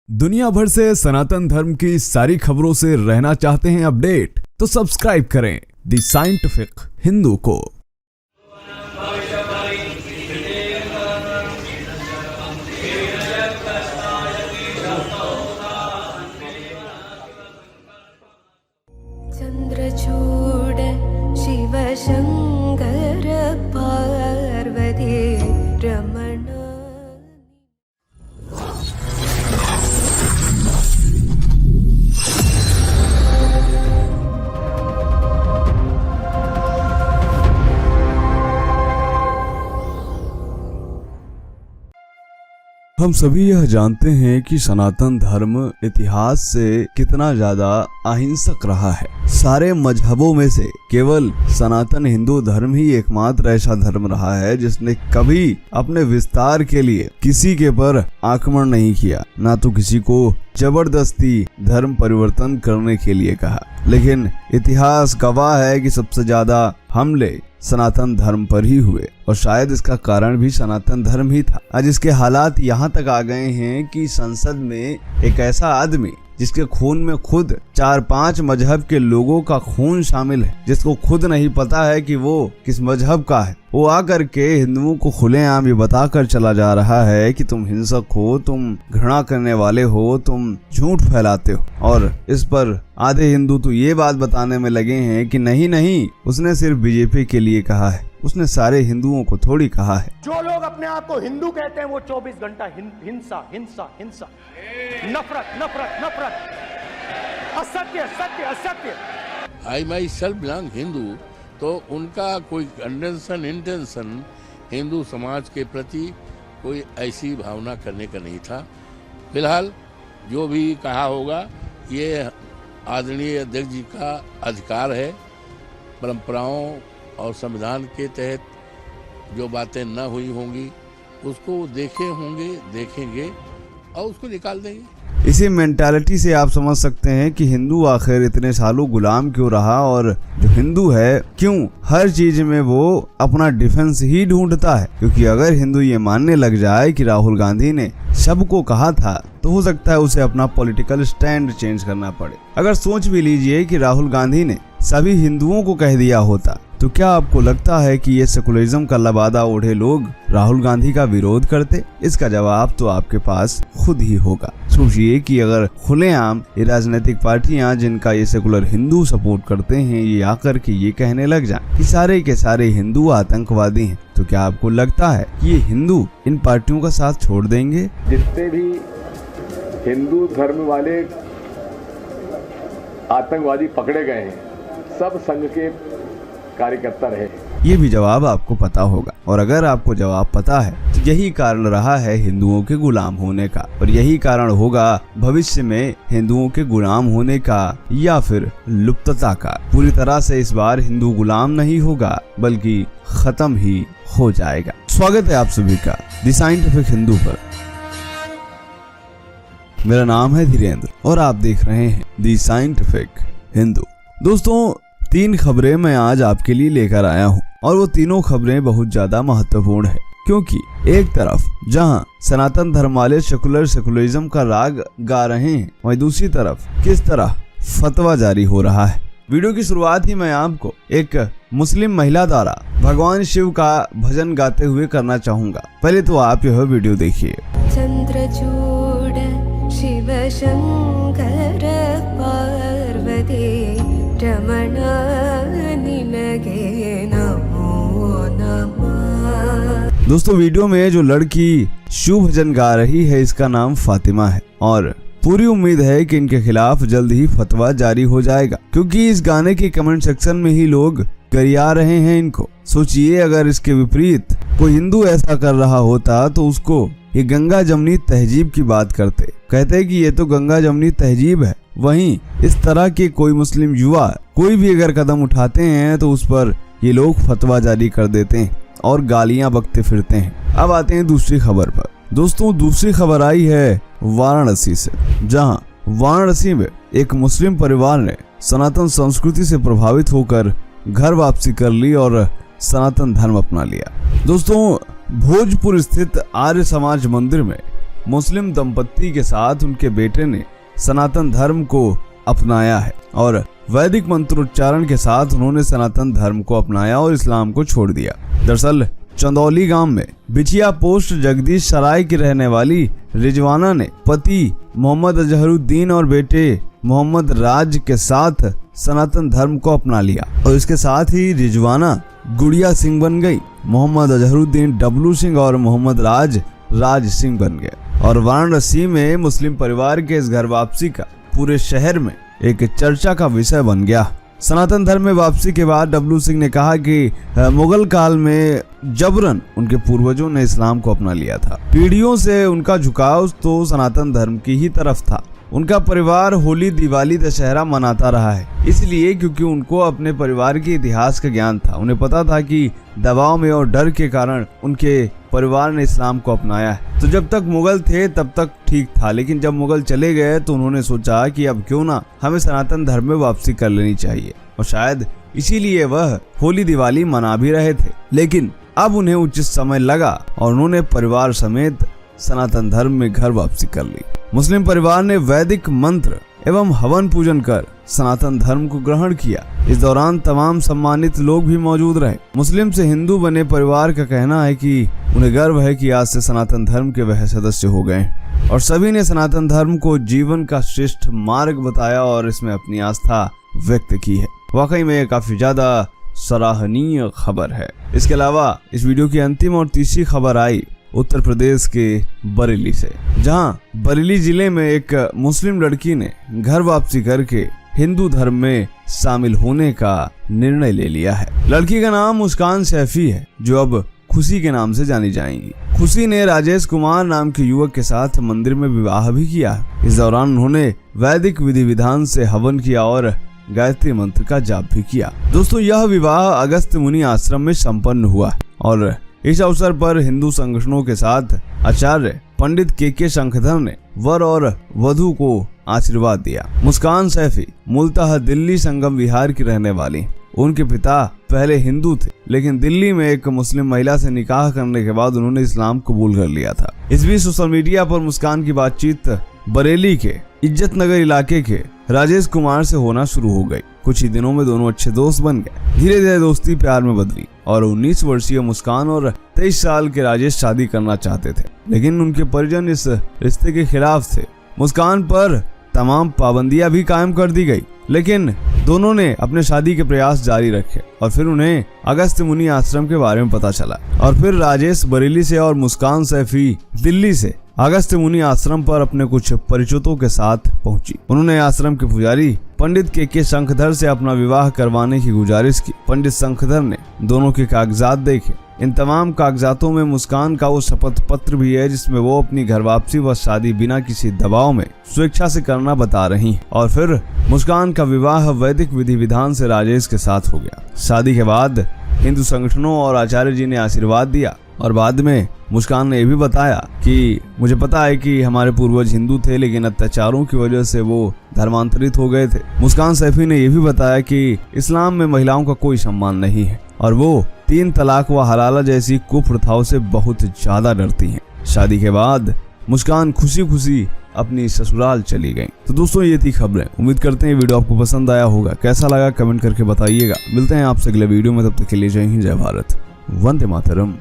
दुनिया भर से सनातन धर्म की सारी खबरों से रहना चाहते हैं अपडेट, तो सब्सक्राइब करें द साइंटिफिक हिंदू को। चंद्रचूड शिव शंकर पार्वती रमण। हम सभी यह जानते हैं कि सनातन धर्म इतिहास से कितना ज्यादा अहिंसक रहा है। सारे मजहबों में से केवल सनातन हिंदू धर्म ही एकमात्र ऐसा धर्म रहा है जिसने कभी अपने विस्तार के लिए किसी के पर आक्रमण नहीं किया, ना तो किसी को जबरदस्ती धर्म परिवर्तन करने के लिए कहा। लेकिन इतिहास गवाह है कि सबसे ज्यादा हमले सनातन धर्म पर ही हुए और शायद इसका कारण भी सनातन धर्म ही था। आज इसके हालात यहाँ तक आ गए हैं कि संसद में एक ऐसा आदमी जिसके खून में खुद 4-5 मजहब के लोगों का खून शामिल है, जिसको खुद नहीं पता है कि वो किस मजहब का है, वो आकर के हिंदुओं को खुलेआम ये बताकर चला जा रहा है कि तुम हिंसक हो, तुम घृणा करने वाले हो, तुम झूठ फैलाते हो। और इस पर आधे हिंदू तो ये बात बताने में लगे हैं कि नहीं, उसने सिर्फ बीजेपी के लिए कहा है, उसने सारे हिंदुओं को थोड़ी कहा है। जो लोग अपने आप को हिंदू कहते हैं वो 24 घंटा हिंसा हिंसा हिंसा, नफरत नफरत नफरत, असत्य सत्य असत्य। आई माई सेल्फ बिलोंग हिंदू, तो उनका कोई इंटेंशन हिंदू समाज के प्रति कोई ऐसी भावना करने का नहीं था। फिलहाल जो भी कहा होगा ये आदरणीय अध्यक्ष जी का अधिकार है। परंपराओं और संविधान के तहत जो बातें न हुई होंगी उसको देखेंगे और उसको निकाल देंगे। इसी मेंटालिटी से आप समझ सकते हैं कि हिंदू आखिर इतने सालों गुलाम क्यों रहा, और जो हिंदू है क्यों हर चीज में वो अपना डिफेंस ही ढूंढता है। क्योंकि अगर हिंदू ये मानने लग जाए कि राहुल गांधी ने सबको कहा था तो हो सकता है उसे अपना पॉलिटिकल स्टैंड चेंज करना पड़े। अगर सोच भी लीजिए कि राहुल गांधी ने सभी हिंदुओं को कह दिया होता तो क्या आपको लगता है कि ये सेकुलरिज्म का लबादा ओढ़े लोग राहुल गांधी का विरोध करते? इसका जवाब तो आपके पास खुद ही होगा। सोचिए कि अगर खुलेआम ये राजनीतिक पार्टियां जिनका ये सेकुलर हिंदू सपोर्ट करते हैं ये आकर के ये कहने लग जाएं कि सारे के सारे हिंदू आतंकवादी हैं, तो क्या आपको लगता है कि ये हिंदू इन पार्टियों का साथ छोड़ देंगे? जितने भी हिंदू धर्म वाले आतंकवादी पकड़े गए हैं सब संघ के कार्यकर्ता रहे। ये भी जवाब आपको पता होगा, और अगर आपको जवाब पता है तो यही कारण रहा है हिंदुओं के गुलाम होने का, और यही कारण होगा भविष्य में हिंदुओं के गुलाम होने का या फिर लुप्तता का। पूरी तरह से इस बार हिंदू गुलाम नहीं होगा बल्कि खत्म ही हो जाएगा। स्वागत है आप सभी का द साइंटिफिक हिंदू पर। मेरा नाम है धीरेन्द्र और आप देख रहे हैं द साइंटिफिक हिंदू। दोस्तों 3 खबरें मैं आज आपके लिए लेकर आया हूँ, और वो तीनों खबरें बहुत ज्यादा महत्वपूर्ण है। क्योंकि एक तरफ जहाँ सनातन धर्म वाले सेकुलरिज्म का राग गा रहे हैं, वहीं दूसरी तरफ किस तरह फतवा जारी हो रहा है। वीडियो की शुरुआत ही मैं आपको एक मुस्लिम महिला द्वारा भगवान शिव का भजन गाते हुए करना चाहूंगा। पहले तो आप यह वीडियो देखिए। चंद्रचूड शिव शंकर पार्वती रमण निनगे नमो नमः। दोस्तों वीडियो में जो लड़की शिव भजन गा रही है इसका नाम फातिमा है, और पूरी उम्मीद है कि इनके खिलाफ जल्द ही फतवा जारी हो जाएगा, क्योंकि इस गाने के कमेंट सेक्शन में ही लोग गरिया रहे हैं इनको। सोचिए अगर इसके विपरीत कोई हिंदू ऐसा कर रहा होता तो उसको ये गंगा जमनी तहजीब की बात करते, कहते कि ये तो गंगा जमनी तहजीब है। वहीं इस तरह के कोई मुस्लिम युवा कोई भी अगर कदम उठाते हैं तो उस पर ये लोग फतवा जारी कर देते हैं और गालियां बकते फिरते हैं। अब आते हैं दूसरी खबर पर। दोस्तों दूसरी खबर आई है वाराणसी से, जहां वाराणसी में एक मुस्लिम परिवार ने सनातन संस्कृति से प्रभावित होकर घर वापसी कर ली और सनातन धर्म अपना लिया। दोस्तों भोजपुर स्थित आर्य समाज मंदिर में मुस्लिम दंपत्ति के साथ उनके बेटे ने सनातन धर्म को अपनाया है और वैदिक मंत्रोच्चारण के साथ उन्होंने सनातन धर्म को अपनाया और इस्लाम को छोड़ दिया। दरअसल चंदौली गांव में बिछिया पोस्ट जगदीश सराय की रहने वाली रिजवाना ने पति मोहम्मद अजहरुद्दीन और बेटे मोहम्मद राज के साथ सनातन धर्म को अपना लिया और इसके साथ ही रिजवाना गुड़िया सिंह बन गई। मोहम्मद अजहरुद्दीन डब्लू सिंह और मोहम्मद राज सिंह बन गए और वाराणसी में मुस्लिम परिवार के इस घर वापसी का पूरे शहर में एक चर्चा का विषय बन गया। सनातन धर्म में वापसी के बाद डब्लू सिंह ने कहा कि मुगल काल में जबरन उनके पूर्वजों ने इस्लाम को अपना लिया था। पीढ़ियों से उनका झुकाव तो सनातन धर्म की ही तरफ था। उनका परिवार होली, दिवाली, दशहरा मनाता रहा है इसलिए क्योंकि उनको अपने परिवार के इतिहास का ज्ञान था। उन्हें पता था कि दबाव में और डर के कारण उनके परिवार ने इस्लाम को अपनाया है। तो जब तक मुगल थे तब तक ठीक था, लेकिन जब मुगल चले गए तो उन्होंने सोचा कि अब क्यों ना हमें सनातन धर्म में वापसी कर लेनी चाहिए और शायद इसीलिए वह होली, दिवाली मना भी रहे थे। लेकिन अब उन्हें उचित समय लगा और उन्होंने परिवार समेत सनातन धर्म में घर वापसी कर ली। मुस्लिम परिवार ने वैदिक मंत्र एवं हवन पूजन कर सनातन धर्म को ग्रहण किया। इस दौरान तमाम सम्मानित लोग भी मौजूद रहे। मुस्लिम से हिंदू बने परिवार का कहना है कि उन्हें गर्व है कि आज से सनातन धर्म के वह सदस्य हो गए और सभी ने सनातन धर्म को जीवन का श्रेष्ठ मार्ग बताया और इसमें अपनी आस्था व्यक्त की है। वाकई में काफी ज्यादा सराहनीय खबर है। इसके अलावा इस वीडियो की अंतिम और तीसरी खबर आई उत्तर प्रदेश के बरेली से, जहां बरेली जिले में एक मुस्लिम लड़की ने घर वापसी करके हिंदू धर्म में शामिल होने का निर्णय ले लिया है। लड़की का नाम मुस्कान सैफी है जो अब खुशी के नाम से जानी जाएंगी। खुशी ने राजेश कुमार नाम के युवक के साथ मंदिर में विवाह भी किया। इस दौरान उन्होंने वैदिक विधि विधान से हवन किया और गायत्री मंत्र का जाप भी किया। दोस्तों, यह विवाह अगस्त मुनि आश्रम में संपन्न हुआ और इस अवसर पर हिंदू संगठनों के साथ आचार्य पंडित के शंखधर ने वर और वधू को आशीर्वाद दिया। मुस्कान सैफी मूलतः दिल्ली संगम विहार की रहने वाली। उनके पिता पहले हिंदू थे, लेकिन दिल्ली में एक मुस्लिम महिला से निकाह करने के बाद उन्होंने इस्लाम कबूल कर लिया था। इस बीच सोशल मीडिया पर मुस्कान की बातचीत बरेली के इज्जत नगर इलाके के राजेश कुमार से होना शुरू हो गई। कुछ ही दिनों में दोनों अच्छे दोस्त बन गए। धीरे धीरे दोस्ती प्यार में बदली और 19 वर्षीय मुस्कान और 23 साल के राजेश शादी करना चाहते थे, लेकिन उनके परिजन इस रिश्ते के खिलाफ थे। मुस्कान पर तमाम पाबंदियां भी कायम कर दी गई, लेकिन दोनों ने अपने शादी के प्रयास जारी रखे और फिर उन्हें अगस्त मुनि आश्रम के बारे में पता चला और फिर राजेश बरेली से और मुस्कान सैफी दिल्ली से अगस्त मुनि आश्रम पर अपने कुछ परिचितों के साथ पहुंची। उन्होंने आश्रम के पुजारी पंडित के शंखधर से अपना विवाह करवाने की गुजारिश की। पंडित शंखधर ने दोनों के कागजात देखे। इन तमाम कागजातों में मुस्कान का वो शपथ पत्र भी है जिसमें वो अपनी घर वापसी व शादी बिना किसी दबाव में स्वेच्छा से करना बता रही हैं। और फिर मुस्कान का विवाह वैदिक विधि विधान से राजेश के साथ हो गया। शादी के बाद हिंदू संगठनों और आचार्य जी ने आशीर्वाद दिया और बाद में मुस्कान ने यह भी बताया कि मुझे पता है कि हमारे पूर्वज हिंदू थे, लेकिन अत्याचारों की वजह से वो धर्मांतरित हो गए थे। मुस्कान सैफी ने यह भी बताया कि इस्लाम में महिलाओं का कोई सम्मान नहीं है और वो 3 तलाक व हलाला जैसी कुप्रथाओं से बहुत ज्यादा डरती हैं। शादी के बाद मुस्कान खुशी खुशी अपनी ससुराल चली गई। तो दोस्तों, ये थी खबरें। उम्मीद करते हैं वीडियो आपको पसंद आया होगा। कैसा लगा कमेंट करके बताइएगा। मिलते हैं आपसे अगले वीडियो में, तब तक के लिए जय हिंद, जय भारत, वंदे मातरम।